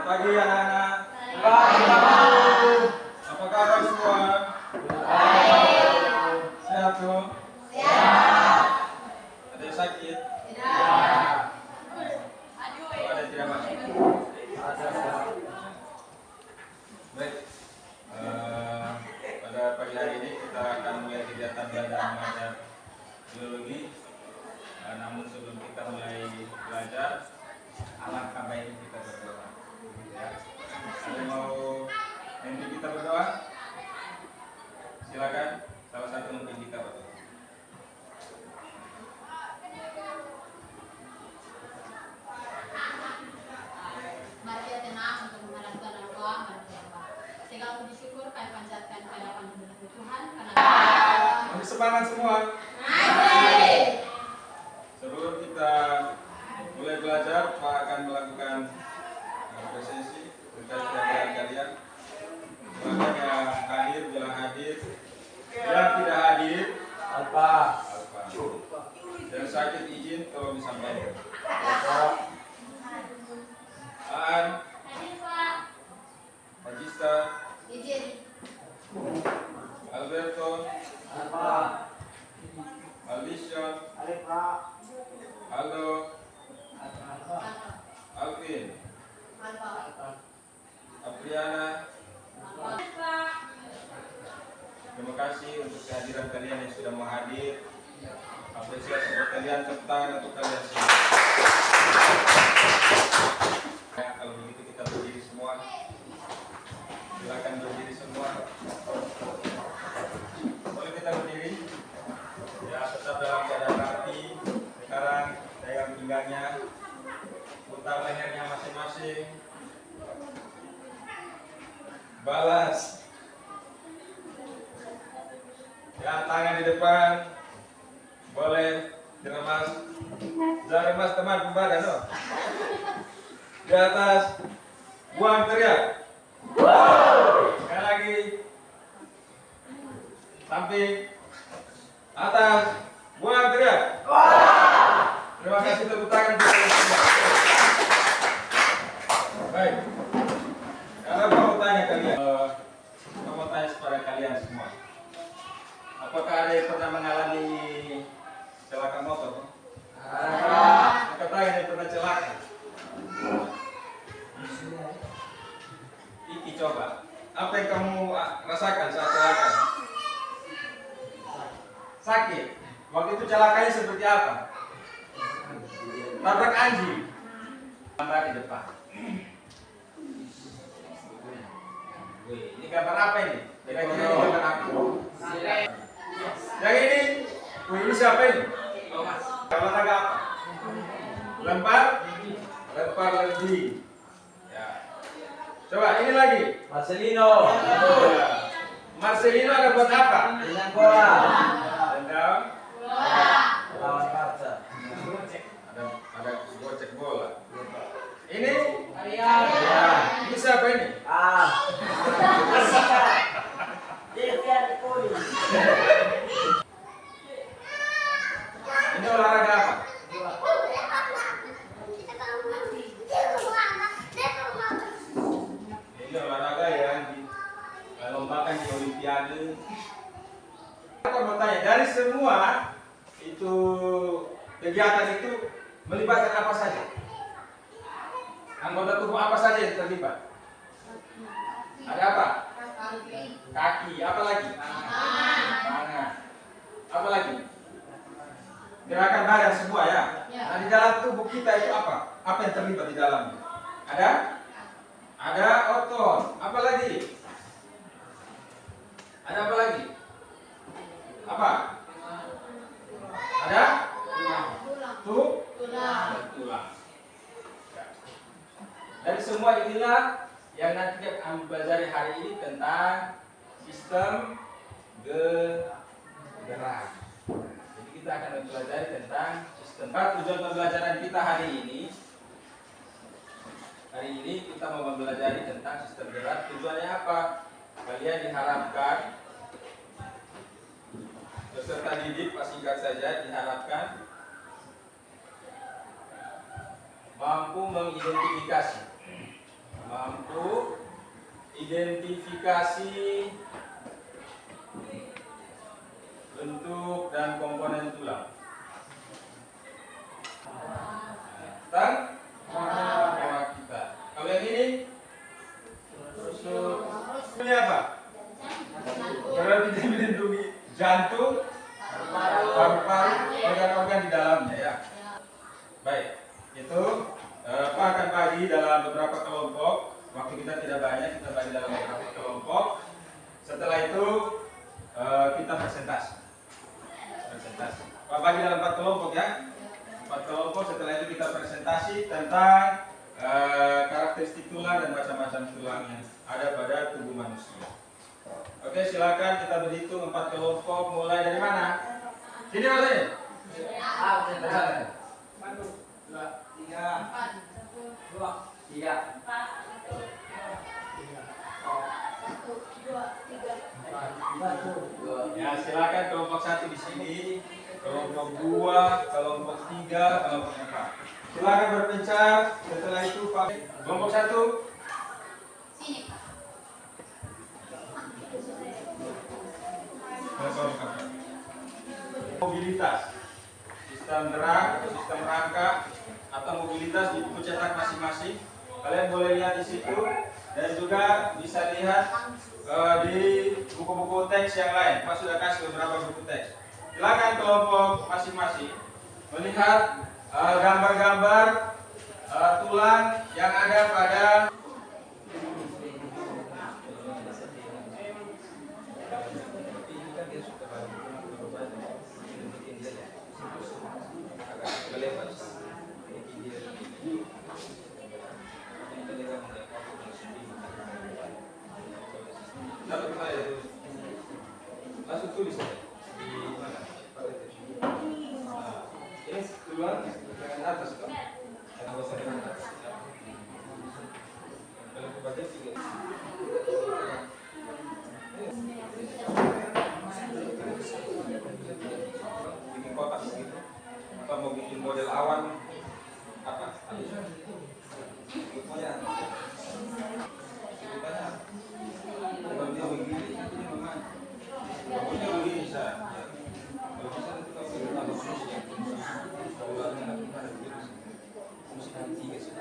Selamat pagi anak-anak. Pagi, Pak. Apa kabar semua? Baik. Sehat tuh? Siap. Ada yang sakit? Tidak. Oh, ada yang tidak masuk? Baik. Pada pagi hari ini kita akan mulai kegiatan belajar mengajar biologi. Namun sebelum kita mulai belajar, alangkah baiknya kita berdoa. Ya. Ada yang mau memimpin kita berdoa? Silakan. Salah satu memimpin kita berdoa. Mari kita tenang untuk mengharapkan doa berdoa. Segala puji syukur kami panjatkan kehadiran Tuhan karena Masih semangat semua. Amin. Sebelum kita mulai belajar, Pak akan melakukan presentasi terkait kehadiran kalian. Silakan yang hadir, bilang hadir. Yang tidak hadir, Alpa. yang sakit izin tolong disampaikan. Alpa. Aan, Hadir Pak. Majista, Izin. Alberto, Alpa. Alison, Alpa. Aldo, Alvin, Alfa. Apriana. Alfa. Terima kasih untuk kehadiran kalian yang sudah mau hadir. Apresiasi buat kalian, tepuk tangan untuk kalian semua. Ya, kalau begitu kita berdiri semua. Silakan berdiri semua. Boleh kita berdiri? Ya, tetap dalam keadaan rapi. Sekarang pegang pinggangnya, putar lehernya masing-masing. Balas. Ya, tangan di depan. Boleh diremas. Jangan remas teman pembadan loh. Di atas. Buang teriak. Sekali lagi. Samping. Atas. Buang teriak. Terima kasih, tepuk tangan untuk kalian semua. Baik. Kalau mau tanya kalian, saya mau tanya kepada kalian semua. Apakah ada yang pernah mengalami celaka motor? Angkat tangan yang pernah celaka. Iki coba. Apa yang kamu rasakan saat celaka? Sakit. Waktu itu celakanya seperti apa? Tabrak anjing. Gambar di depan. Wih, ini gambar apa ini? Kira-kira ini gambar apa? Yang ini? Wih, ini siapa ini? Olahraga apa? Lempar? Lempar lembing. Ya. Coba ini lagi. Marcelino. Ya. Marcelino ada buat apa? Dengan bola. Tendang. Lawan Barca. Ada gocek bola. Ini? Arya. Ya. Ini siapa ini? Ini olahraga apa? Ini olahraga yang dilombakan di Olimpiade. Aku mau tanya, dari semua itu kegiatan itu melibatkan apa saja? Anggota tubuh apa saja yang terlibat? Ada apa? Kaki. Apa lagi? Tangan. Apa lagi? Gerakan badan semua ya. Nah, di dalam tubuh kita itu apa? Apa yang terlibat di dalamnya? Ada? Ada otot. Apa lagi? Ada apa lagi? Apa? Ada? Tulang. Ya. Dari semua inilah yang nanti kita pelajari hari ini tentang sistem gerak. Jadi kita akan mempelajari tentang sistem. Tujuan pembelajaran kita hari ini kita mau mempelajari tentang sistem gerak. Tujuannya apa? Kalian diharapkan peserta didik, singkat saja, diharapkan mampu mengidentifikasi Mampu identifikasi bentuk dan komponen tulang. Tang? Otak kita. Kalau yang ini? Ini apa? Berarti dia melindungi jantung, paru-paru, organ-organ di dalamnya ya. Baik, itu Pak akan bagi dalam beberapa kelompok. Waktu kita tidak banyak, kita bagi dalam beberapa kelompok. Setelah itu kita presentasi. Pak bagi dalam 4 kelompok ya. 4 kelompok. Setelah itu kita presentasi tentang karakteristik tulang dan macam-macam tulang yang ada pada tubuh manusia. Oke, silakan kita berhitung 4 kelompok. Mulai dari mana? Sini mas ini. Dari sana. 1, 2, 3, 4, 2, 3. Ya, silakan kelompok 1 di sini, kelompok 2, kelompok 3, kelompok 4. Silakan berpencar. Setelah itu Pak, kelompok 1. Sini. Mobilitas, sistem gerak atau sistem rangka atau mobilitas di buku cetak masing-masing. Kalian boleh lihat di situ dan juga bisa lihat di buku-buku teks yang lain. Pak sudah kasih beberapa buku teks. Silakan kelompok masing-masing melihat gambar-gambar tulang yang ada pada langsung tulis di mana? Ini tulang bagian atas kan? Bagian atas. Kalau ke bagian 3. Bikin kotak gitu. Atau mau bikin model awan apa? Pokoknya pokoknya begini saya. Kalau bisa itu kalau kita tambah terus ya. Ulangnya nanti ada begitu. Fungsi nanti 3 sih. 3.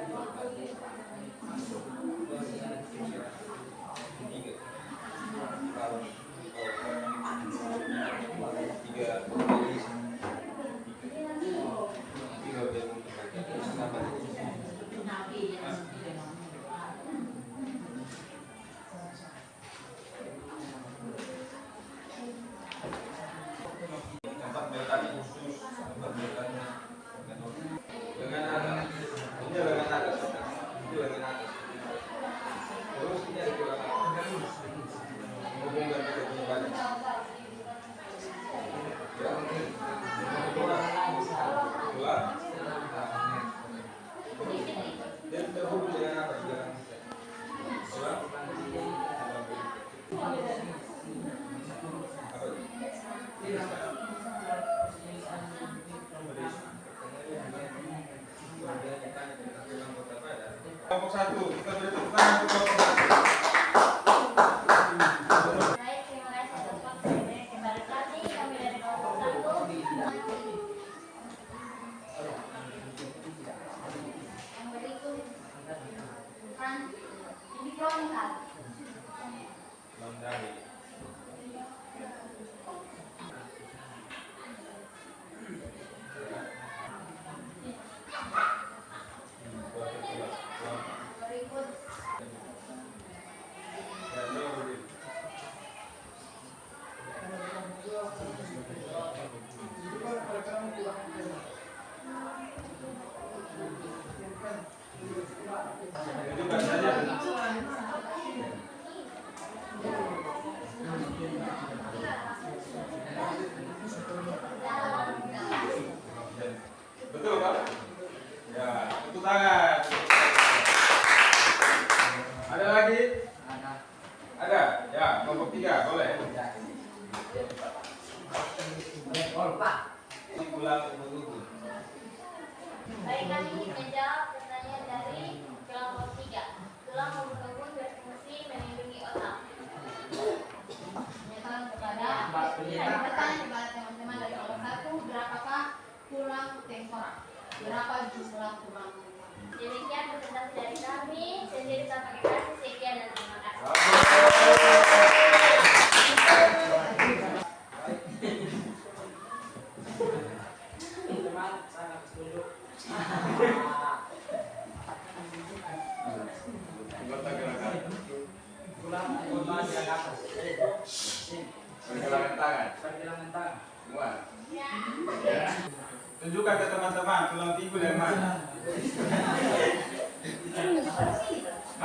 Kalau 1, kita beri tepuk tangan untuk kelompok 1. Baik, terima kasih atas waktunya. Kembali lagi kami dari kelompok 1. Yang berikut kan ini kelompok.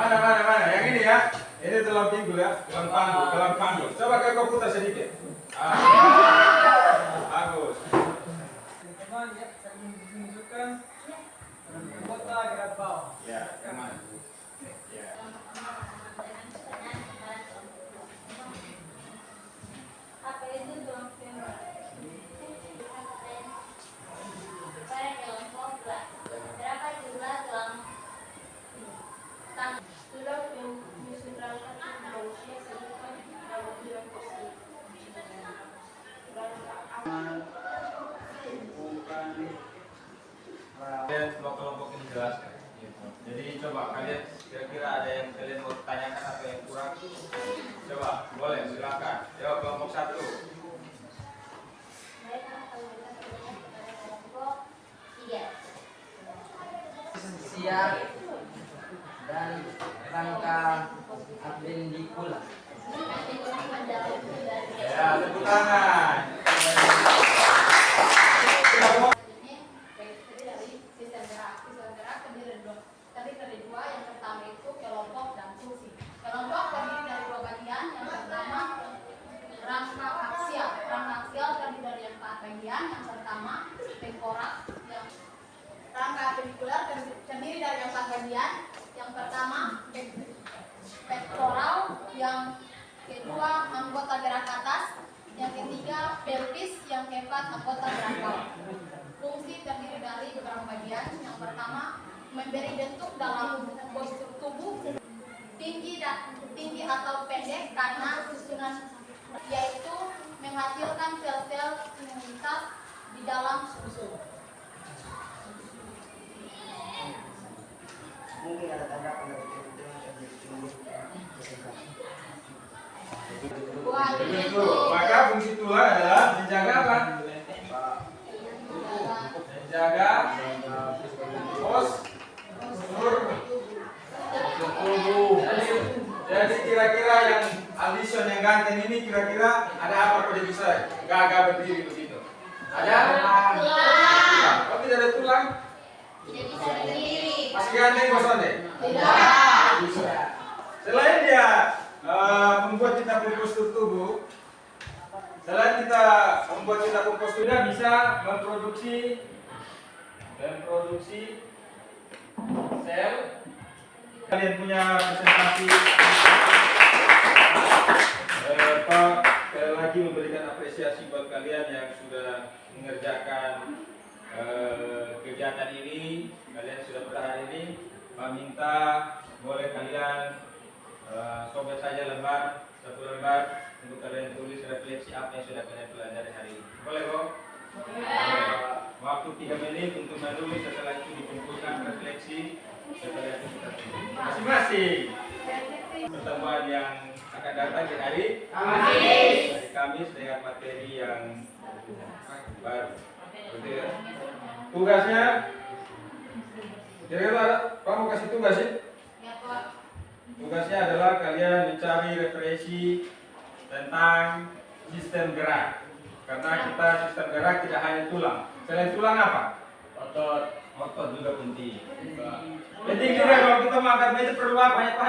Mana? Yang ini ya. Ini tulang pinggul ya. Tulang panggul. Coba kau putar sedikit. Bagus. Teman ya, saya menunjukkan kota gerak bawah. Ya, yang mana? Ya. Apa itu tulang pinggul? Pada kelompok berat. Berapa jumlah tulang tangan? Tulang yang disentralkan di manusia sebutkan nama tulang tersebut. Kalian kelompok ini jelaskan. Jadi coba kalian kira-kira ada yang kalian mau tanyakan apa yang kurang? Coba, boleh silakan. Jawab kelompok 1. Kelompok 3. Siap dan rangka apendikula. Ya, tepuk tangan. Terdiri dari dua, yang pertama itu kelompok dan fungsi. Kelompok terdiri dari dua bagian. Yang pertama rangka aksial. Rangka aksial terdiri dari 4 bagian. Yang pertama tengkorak. Yang rangka apendikular terdiri dari 4 bagian. Yang pertama pektoral. Yang kedua anggota gerak atas. Yang ketiga pelvis. Yang keempat anggota gerak bawah. Fungsi terdiri dari beberapa bagian. Yang pertama memberi bentuk dalam postur tubuh, tinggi atau pendek karena susunan, yaitu menghasilkan sel-sel imunitas di dalam susu. Mungkin ada tanggapan dari Maka fungsi tulang adalah menjaga apa? Menjaga postur tubuh. Jadi kira-kira yang Alison yang ganteng ini kira-kira ada apa kalau dia bisa gagah berdiri begitu? Ada? Tulang. Kalau tidak ada tulang, Tidak bisa berdiri. masih ganteng Bos Onde? Tidak. Bisa. Selain dia membuat kita postur tubuh, selain kita membuat kita postur, dia bisa memproduksi sel. Kalian punya presentasi sekali lagi memberikan apresiasi buat kalian yang sudah mengerjakan kegiatan ini. Kalian sudah bertahan ini. Meminta boleh kalian sobek saja lembar, 1 lembar untuk kalian tulis refleksi apa yang sudah kalian pelajari hari ini. Boleh kok? Waktu 3 menit untuk menulis, setelah itu dikumpulkan refleksi, setelah itu kita tulis masing-masing. Pertemuan yang akan datang di hari Kamis dengan materi yang baru. Betul ya? Tugasnya, kira-kira kamu kasih tugas sih? Ya, Pak. Tugasnya adalah kalian mencari referensi tentang sistem gerak. Karena kita sistem gerak tidak hanya tulang. Selain tulang apa? Otot juga penting. Penting juga kalau kita mau angkat meja perlu apa?